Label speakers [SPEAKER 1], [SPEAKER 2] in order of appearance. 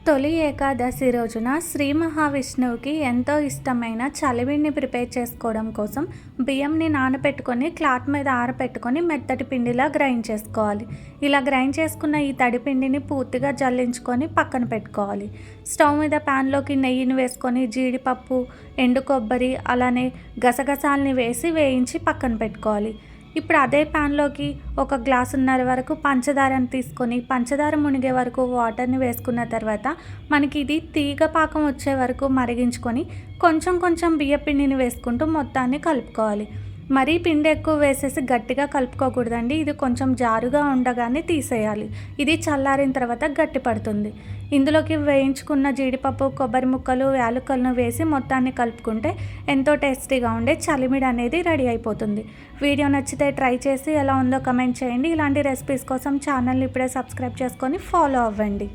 [SPEAKER 1] తొలి ఏకాదశి రోజున శ్రీ మహావిష్ణువుకి ఎంతో ఇష్టమైన చలివిడిని ప్రిపేర్ చేసుకోవడం కోసం బియ్యంని నానబెట్టుకొని క్లాత్ మీద ఆరబెట్టుకొని మెత్తటి పిండిలా గ్రైండ్ చేసుకోవాలి. ఇలా గ్రైండ్ చేసుకున్న ఈ తడి పిండిని పూర్తిగా జల్లించుకొని పక్కన పెట్టుకోవాలి. స్టవ్ మీద ప్యాన్లోకి నెయ్యిని వేసుకొని జీడిపప్పు, ఎండు కొబ్బరి అలానే గసగసాలని వేసి వేయించి పక్కన పెట్టుకోవాలి. ఇప్పుడు అదే ప్యాన్లోకి 1 గ్లాసున్నర వరకు పంచదారని తీసుకొని పంచదార మునిగే వరకు వాటర్ని వేసుకున్న తర్వాత మనకి ఇది తీగ పాకం వచ్చే వరకు మరిగించుకొని కొంచెం కొంచెం బియ్యపిండిని వేసుకుంటూ మొత్తాన్ని కలుపుకోవాలి. మరీ పిండి ఎక్కువ వేసేసి గట్టిగా కలుపుకోకూడదండి. ఇది కొంచెం జారుగా ఉండగానే తీసేయాలి. ఇది చల్లారిన తర్వాత గట్టి పడుతుంది. ఇందులోకి వేయించుకున్న జీడిపప్పు, కొబ్బరి ముక్కలు, యాలకులను వేసి మొత్తాన్ని కలుపుకుంటే ఎంతో టేస్టీగా ఉండే చలిమిడి అనేది రెడీ అయిపోతుంది. వీడియో నచ్చితే ట్రై చేసి ఎలా ఉందో కమెంట్ చేయండి. ఇలాంటి రెసిపీస్ కోసం ఛానల్ని ఇప్పుడే సబ్స్క్రైబ్ చేసుకొని ఫాలో అవ్వండి.